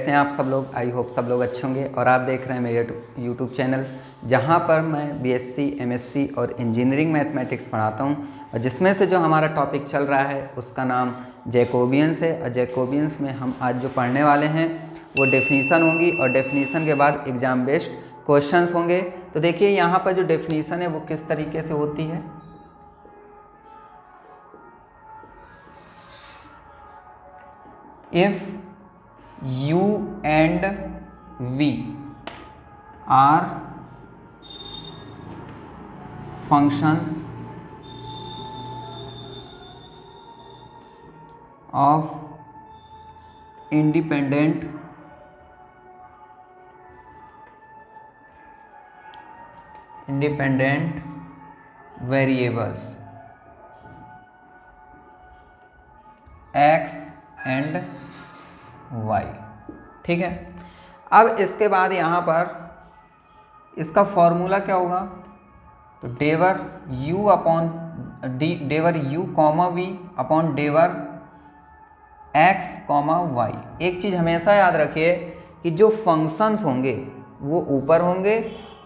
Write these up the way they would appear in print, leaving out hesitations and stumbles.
कैसे हैं आप सब लोग। आई होप सब लोग अच्छे होंगे और आप देख रहे हैं मेरे यूट्यूब चैनल जहां पर मैं बीएससी, एमएससी और इंजीनियरिंग मैथमेटिक्स पढ़ाता हूं और जिसमें से जो हमारा टॉपिक चल रहा है उसका नाम जैकोबियंस है। और जैकोबियंस में हम आज जो पढ़ने वाले हैं वो डेफिनीसन होंगी और डेफिनीसन के बाद एग्ज़ाम बेस्ड क्वेश्चंस होंगे। तो देखिए यहाँ पर जो डेफिनीसन है वो किस तरीके से होती है। If u and v are functions of independent variables x and y, ठीक है। अब इसके बाद यहाँ पर इसका फॉर्मूला क्या होगा, तो डेवर u अपॉन डेवर u कॉमा v अपॉन डेवर x कॉमा y। एक चीज़ हमेशा याद रखिए कि जो फंक्शंस होंगे वो ऊपर होंगे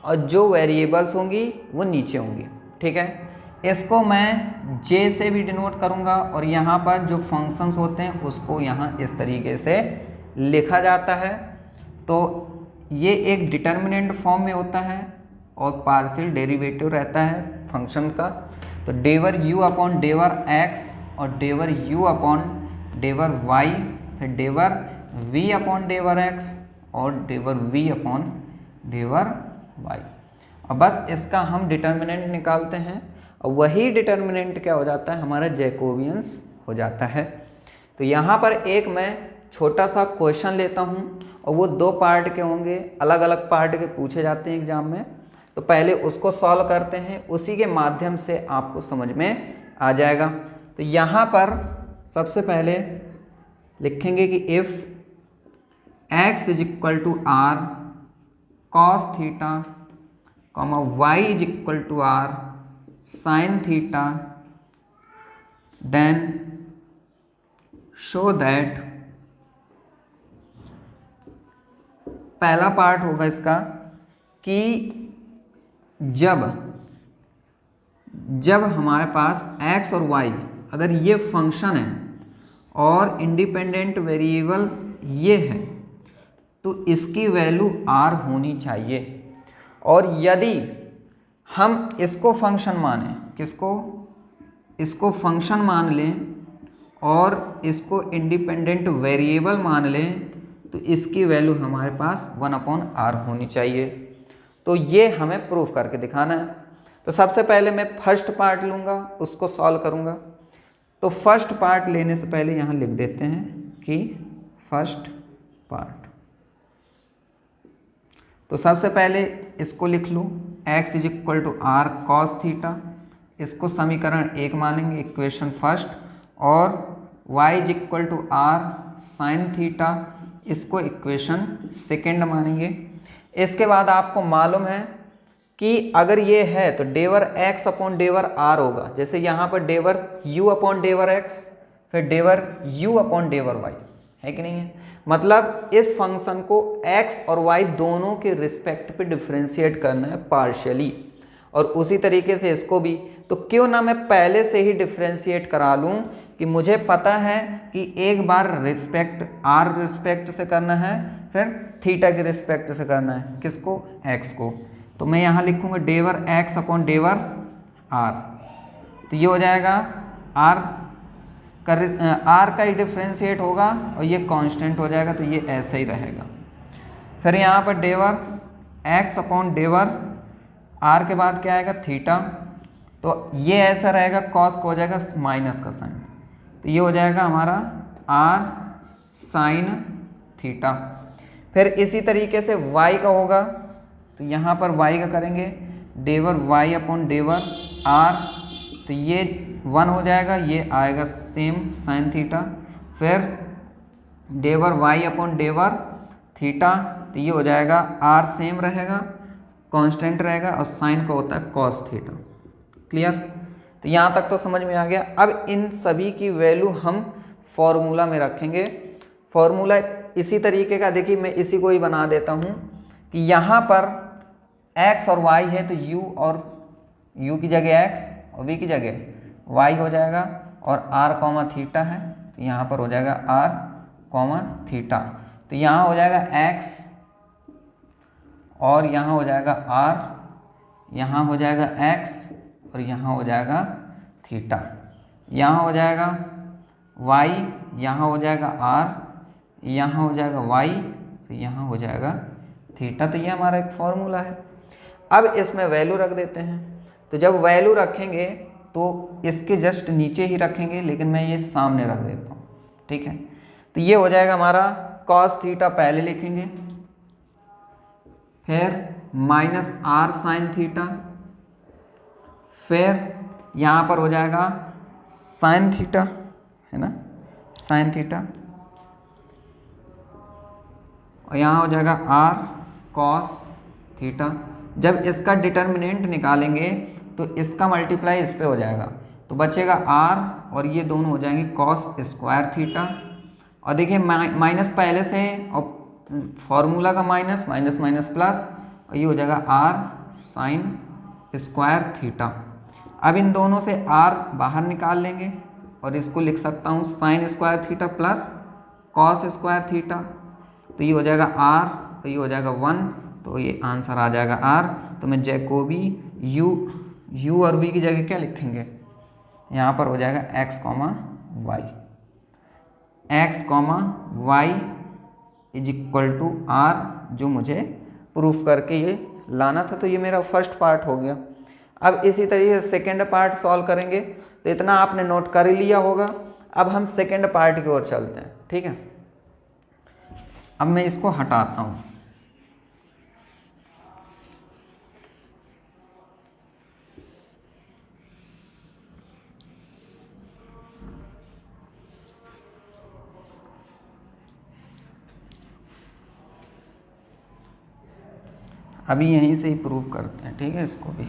और जो वेरिएबल्स होंगी वो नीचे होंगी, ठीक है। इसको मैं j से भी डिनोट करूंगा और यहाँ पर जो फंक्शंस होते हैं उसको यहाँ इस तरीके से लिखा जाता है। तो ये एक डिटर्मिनेंट फॉर्म में होता है और पार्शियल डेरिवेटिव रहता है फंक्शन का। तो डेवर u अपॉन डेवर x और डेवर u अपॉन डेवर y, फिर डेवर v अपॉन डेवर x और डेवर v अपॉन डेवर y। और बस इसका हम डिटर्मिनेंट निकालते हैं और वही डिटर्मिनेंट क्या हो जाता है, हमारा जैकोबियंस हो जाता है। तो यहाँ पर एक मैं छोटा सा क्वेश्चन लेता हूँ और वो दो पार्ट के होंगे, अलग अलग पार्ट के पूछे जाते हैं एग्जाम में। तो पहले उसको सॉल्व करते हैं, उसी के माध्यम से आपको समझ में आ जाएगा। तो यहाँ पर सबसे पहले लिखेंगे कि if x is equal to r cos theta comma y is equal to r sine theta, then show that, पहला पार्ट होगा इसका कि जब हमारे पास x और y अगर ये फंक्शन है और इंडिपेंडेंट वेरिएबल ये है तो इसकी वैल्यू r होनी चाहिए। और यदि हम इसको फंक्शन माने, किसको, इसको फंक्शन मान लें और इसको इंडिपेंडेंट वेरिएबल मान लें तो इसकी वैल्यू हमारे पास 1/r होनी चाहिए। तो ये हमें प्रूफ करके दिखाना है। तो सबसे पहले मैं फर्स्ट पार्ट लूँगा, उसको सॉल्व करूँगा। तो फर्स्ट पार्ट लेने से पहले यहाँ लिख देते हैं कि फर्स्ट पार्ट। तो सबसे पहले इसको लिख लूँ, x is equal to r cos theta, इसको समीकरण 1 मानेंगे, इक्वेशन फर्स्ट, और y is equal to r sine theta, इसको इक्वेशन सेकेंड मानेंगे। इसके बाद आपको मालूम है कि अगर ये है तो डेवर x अपॉन डेवर r होगा। जैसे यहाँ पर डेवर u अपॉन डेवर x, फिर डेवर u अपॉन डेवर y, है कि नहीं है। मतलब इस फंक्शन को x और y दोनों के रिस्पेक्ट पे डिफ्रेंशिएट करना है पार्शियली, और उसी तरीके से इसको भी। तो क्यों ना मैं पहले से ही डिफ्रेंशिएट करा लूँ कि मुझे पता है कि एक बार रिस्पेक्ट r रिस्पेक्ट से करना है, फिर थीटा के रिस्पेक्ट से करना है, किसको, x को। तो मैं यहाँ लिखूँगा डेवर x अपॉन डेवर r। तो ये हो जाएगा r का ही डिफ्रेंशिएट होगा और ये कांस्टेंट हो जाएगा, तो ये ऐसा ही रहेगा। फिर यहाँ पर डेवर x अपॉन डेवर r के बाद क्या आएगा, थीटा। तो ये ऐसा रहेगा, कॉस को हो जाएगा माइनस का साइन, तो ये हो जाएगा हमारा r साइन थीटा। फिर इसी तरीके से y का होगा, तो यहाँ पर y का करेंगे डेवर y अपॉन डेवर r, तो ये 1 हो जाएगा, ये आएगा सेम साइन थीटा। फिर डेवर y अपॉन डेवर थीटा, तो ये हो जाएगा r सेम रहेगा, कांस्टेंट रहेगा, और साइन का होता है कॉस थीटा। क्लियर। तो यहाँ तक तो समझ में आ गया। अब इन सभी की वैल्यू हम फॉर्मूला में रखेंगे। फॉर्मूला इसी तरीके का देखिए मैं इसी को ही बना देता हूँ कि यहाँ पर x और y है तो u और u की जगह x और v की जगह y हो जाएगा, और r कॉमा थीटा है तो यहाँ पर हो जाएगा r कॉमा थीटा। तो यहाँ हो जाएगा x और यहाँ हो जाएगा r, यहाँ हो जाएगा x और यहाँ हो जाएगा थीटा, यहाँ हो जाएगा y, यहाँ हो जाएगा r, यहाँ हो जाएगा y, तो यहाँ हो जाएगा थीटा। तो ये हमारा एक फॉर्मूला है। अब इसमें वैल्यू रख देते हैं। तो जब वैल्यू रखेंगे तो इसके जस्ट नीचे ही रखेंगे, लेकिन मैं ये सामने रख देता हूँ, ठीक है। तो ये हो जाएगा हमारा cos थीटा पहले लिखेंगे, फिर माइनस r साइन थीटा, फिर यहाँ पर हो जाएगा साइन थीटा, है ना, साइन थीटा, और यहाँ हो जाएगा r cos थीटा। जब इसका डिटर्मिनेंट निकालेंगे तो इसका मल्टीप्लाई इस पे हो जाएगा, तो बचेगा r और ये दोनों हो जाएंगे cos स्क्वायर थीटा। और देखिए माइनस पहले से है और फॉर्मूला का माइनस, माइनस माइनस प्लस, और ये हो जाएगा r साइन स्क्वायर थीटा। अब इन दोनों से r बाहर निकाल लेंगे और इसको लिख सकता हूँ sign square theta plus cos square theta. तो ये हो जाएगा r, तो ये हो जाएगा 1, तो ये आंसर आ जाएगा r। तो मैं जैकोबी u और v की जगह क्या लिखेंगे, यहाँ पर हो जाएगा x comma y, x comma y is equal to r, जो मुझे प्रूफ करके ये लाना था। तो ये मेरा फर्स्ट पार्ट हो गया। अब इसी तरीके से सेकेंड पार्ट सॉल्व करेंगे। तो इतना आपने नोट कर ही लिया होगा। अब हम सेकेंड पार्ट की ओर चलते हैं, ठीक है। अब मैं इसको हटाता हूँ। अभी यहीं से ही प्रूव करते हैं, ठीक है। इसको भी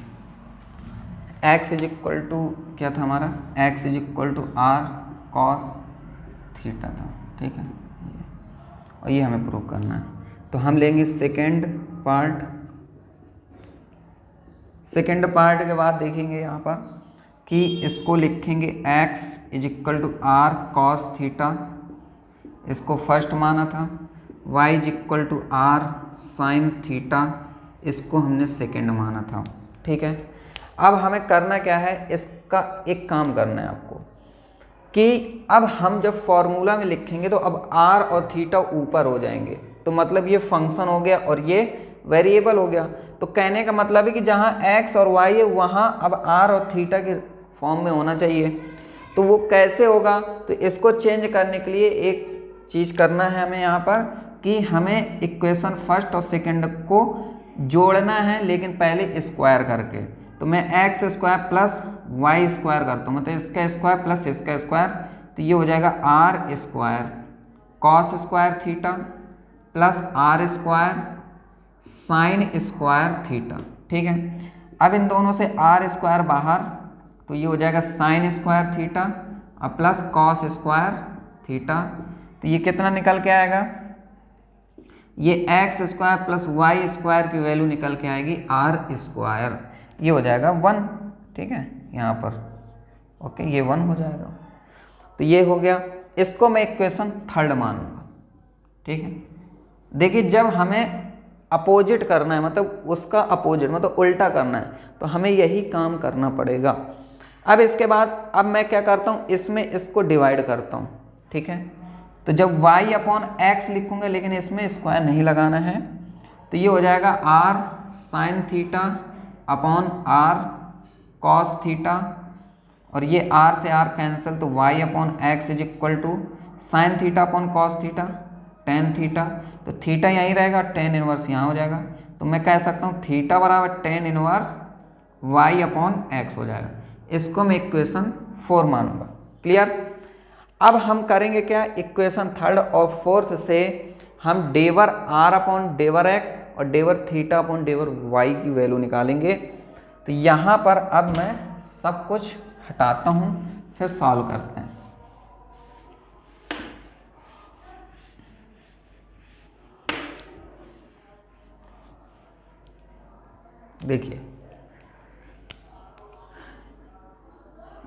x इज इक्वल टू क्या था हमारा, x is equal to r cos theta था, ठीक है। और ये हमें प्रूव करना है। तो हम लेंगे सेकेंड पार्ट। सेकेंड पार्ट के बाद देखेंगे यहाँ पर कि इसको लिखेंगे x is equal to r cos theta, इसको फर्स्ट माना था। y is equal to r sine theta, इसको हमने सेकेंड माना था, ठीक है। अब हमें करना क्या है, इसका एक काम करना है आपको कि अब हम जब फॉर्मूला में लिखेंगे तो अब r और थीटा ऊपर हो जाएंगे, तो मतलब ये फंक्शन हो गया और ये वेरिएबल हो गया। तो कहने का मतलब है कि जहाँ x और y है वहाँ अब r और थीटा के फॉर्म में होना चाहिए। तो वो कैसे होगा, तो इसको चेंज करने के लिए एक चीज़ करना है हमें यहाँ पर कि हमें इक्वेशन फर्स्ट और सेकेंड को जोड़ना है, लेकिन पहले स्क्वायर करके। तो मैं x square plus y square करता हूँ, मतलब इसका स्क्वायर प्लस इसका स्क्वायर, तो ये हो जाएगा r square cos square theta plus r square sine square theta, ठीक है। अब इन दोनों से आर स्क्वायर बाहर, तो ये हो जाएगा साइन स्क्वायर थीटा और प्लस कॉस स्क्वायर थीटा। तो ये कितना निकल के आएगा, ये x square plus y square की वैल्यू निकल के आएगी आर स्क्वायर, ये हो जाएगा 1, ठीक है यहाँ पर, ओके, ये 1 हो जाएगा। तो ये हो गया। इसको मैं इक्वेशन थर्ड मानूंगा, ठीक है। देखिए जब हमें अपोजिट करना है, मतलब उसका अपोजिट मतलब उल्टा करना है, तो हमें यही काम करना पड़ेगा। अब इसके बाद अब मैं क्या करता हूँ, इसमें इसको डिवाइड करता हूँ, ठीक है। तो जब y अपॉन एक्स लिखूंगा, लेकिन इसमें स्क्वायर नहीं लगाना है, तो ये हो जाएगा r sine theta upon r cos theta, और ये r से r कैंसिल, तो y upon x is equal to sine theta upon cos theta tan theta. तो थीटा यहीं रहेगा, टेन इनवर्स यहाँ हो जाएगा। तो मैं कह सकता हूँ थीटा बराबर tan inverse y upon x हो जाएगा। इसको मैं इक्वेशन 4 मानूंगा। क्लियर। अब हम करेंगे क्या, इक्वेशन थर्ड और फोर्थ से हम डेवर r अपॉन डेवर x और डेवर थीटा अपॉन डेवर y की वैल्यू निकालेंगे। तो यहाँ पर अब मैं सब कुछ हटाता हूँ, फिर सॉल्व करते हैं। देखिए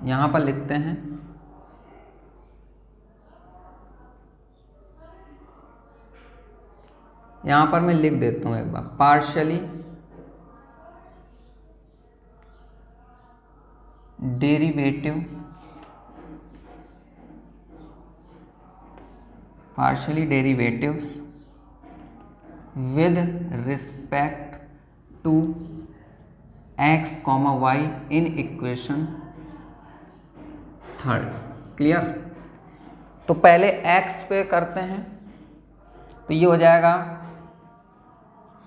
यहाँ पर लिखते हैं, यहाँ पर मैं लिख देता हूँ एक बार, partially derivatives with respect to x, y in equation third. Clear? तो पहले x पे करते हैं, तो ये हो जाएगा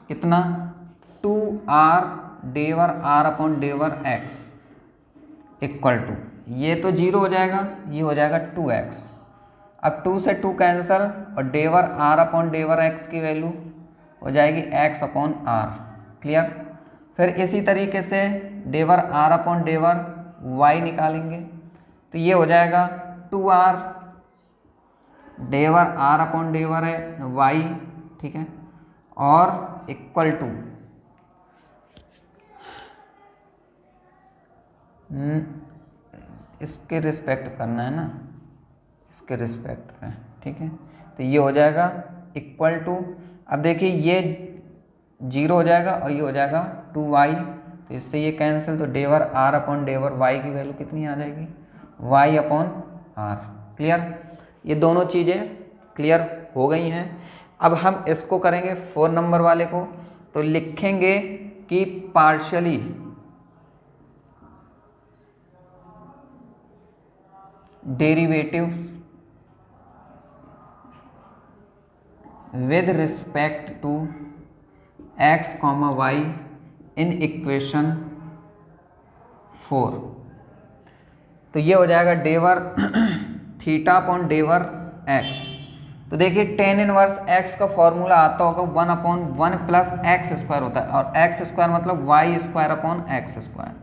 कितना, 2r डेवर r अपॉन डेवर x इक्वल टू, ये तो 0 हो जाएगा, ये हो जाएगा 2x। अब 2 से 2 कैंसल और डेवर r अपॉन डेवर x की वैल्यू हो जाएगी x अपॉन r। क्लियर? फिर इसी तरीके से डेवर r अपॉन डेवर y निकालेंगे, तो ये हो जाएगा 2r डेवर r अपॉन डेवर y, ठीक है, और इक्वल टू इसके रिस्पेक्ट करना है ना, इसके रिस्पेक्ट पे, ठीक है, तो ये हो जाएगा इक्वल टू, अब देखिए ये 0 हो जाएगा और ये हो जाएगा 2y, तो इससे ये कैंसिल, तो डेवर r अपॉन डेवर y की वैल्यू कितनी आ जाएगी, y अपॉन r। क्लियर? ये दोनों चीज़ें क्लियर हो गई हैं। अब हम इसको करेंगे 4 नंबर वाले को, तो लिखेंगे कि partially derivatives with respect to x, y in equation 4, तो ये हो जाएगा डेवर थीटा अपॉन डेवर x। तो देखिए टेन इनवर्स x का फॉर्मूला आता होगा 1/1 प्लस एक्स स्क्वायर होता है, और एक्स स्क्वायर मतलब y square upon x square.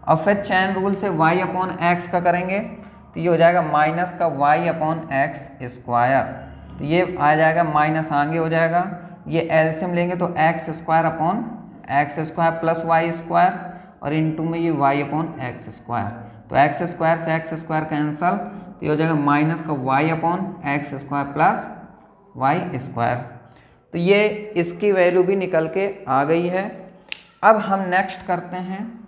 और फिर चैन रूल से y अपॉन एक्स का करेंगे, तो ये हो जाएगा माइनस का y अपॉन एक्स स्क्वायर, तो ये आ जाएगा माइनस आगे हो जाएगा, ये एलसीएम लेंगे तो x square upon x square plus y square, और इनटू में ये y अपॉन एक्स स्क्वायर, तो एक्स स्क्वायर से एक्स स्क्वायर कैंसल, तो ये हो जाएगा माइनस का y upon x square plus y square. तो ये इसकी वैल्यू भी निकल के आ गई है। अब हम नेक्स्ट करते हैं,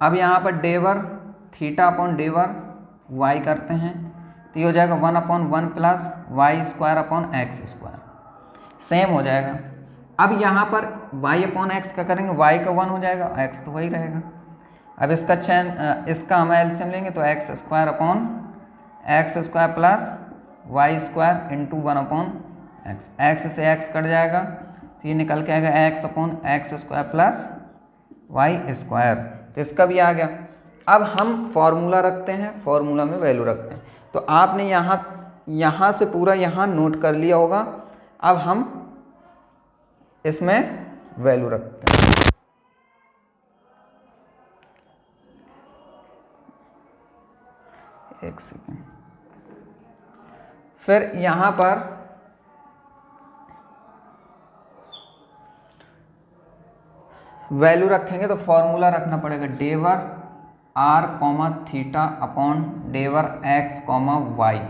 अब यहाँ पर डेवर थीटा अपॉन डेवर y करते हैं, तो ये हो जाएगा 1/1 प्लस y square upon x square, same हो जाएगा। अब यहाँ पर y अपॉन एक्स का करेंगे, y का 1 हो जाएगा, x तो वही रहेगा। अब इसका इसका हम एलसीएम लेंगे तो x square upon x square plus y square into 1 upon x, x से एक्स कट जाएगा, तो ये निकल के आएगा x upon x square plus y square, तो इसका भी आ गया। अब हम फॉर्मूला रखते हैं, फॉर्मूला में वैल्यू रखते हैं, तो आपने यहाँ से पूरा यहाँ नोट कर लिया होगा। अब हम इसमें वैल्यू रखते हैं, एक सेकेंड। फिर यहाँ पर वैल्यू रखेंगे तो फॉर्मूला रखना पड़ेगा डेवर r कॉमा थीटा अपॉन डेवर x comma y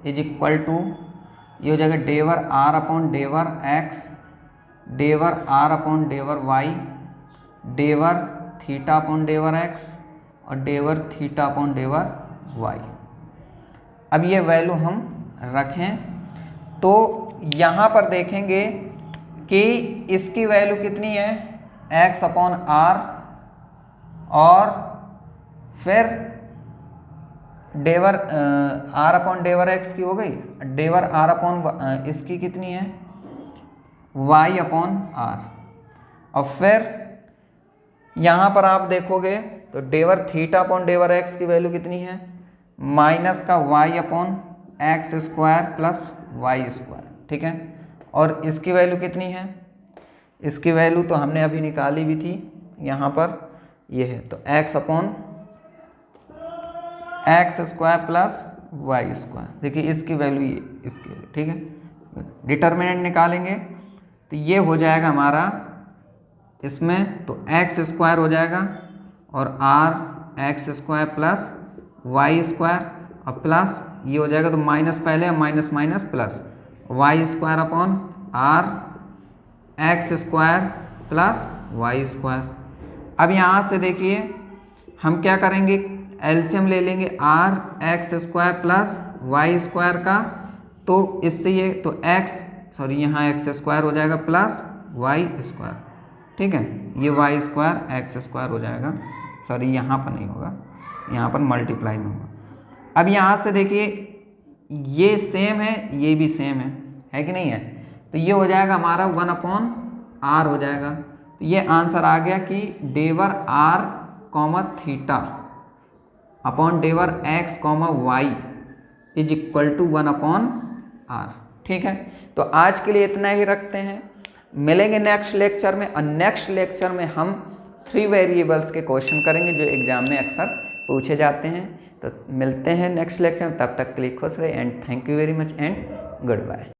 is equal to, ये हो जाएगा डेवर r अपॉन डेवर x, डेवर r अपॉन डेवर y, डेवर थीटा अपॉन डेवर x और डेवर थीटा अपॉन डेवर y। अब ये वैल्यू हम रखें तो यहाँ पर देखेंगे कि इसकी वैल्यू कितनी है, x अपॉन r, और फिर डेवर r अपॉन डेवर x की हो गई, डेवर r अपॉन इसकी कितनी है, y अपॉन r, और फिर यहाँ पर आप देखोगे तो डेवर थीटा अपॉन डेवर x की वैल्यू कितनी है, माइनस का y upon x square plus y square, ठीक है, और इसकी वैल्यू कितनी है, इसकी वैल्यू तो हमने अभी निकाली भी थी, यहाँ पर ये है, तो x upon x square plus y square. देखिए इसकी वैल्यू ये, इसकी वैल्यू, ठीक है। डिटर्मिनेंट निकालेंगे तो ये हो जाएगा हमारा इसमें तो एक्स स्क्वायर हो जाएगा और r x square plus y square और प्लस ये हो जाएगा तो माइनस पहले minus minus plus y square upon r x square plus y square. अब यहाँ से देखिए हम क्या करेंगे, एलसीएम ले लेंगे r x square plus y square का, तो इससे ये तो यहाँ एक्स स्क्वायर हो जाएगा प्लस वाई स्क्वायर, ठीक है। ये वाई स्क्वायर एक्स स्क्वायर हो जाएगा, सॉरी यहाँ पर नहीं होगा, यहाँ पर मल्टीप्लाई में होगा। अब यहाँ से देखिए ये सेम है, ये भी सेम है कि नहीं है, तो ये हो जाएगा हमारा 1/r हो जाएगा। तो ये आंसर आ गया कि डेवर r कॉमा थीटा अपॉन डेवर x comma y is equal to 1/r, ठीक है। तो आज के लिए इतना ही रखते हैं, मिलेंगे नेक्स्ट लेक्चर में, और नेक्स्ट लेक्चर में हम 3 वेरिएबल्स के क्वेश्चन करेंगे जो एग्जाम में अक्सर पूछे जाते हैं। तो मिलते हैं नेक्स्ट लेक्चर में, तब तक के लिए खुश रहे and thank you very much and good bye.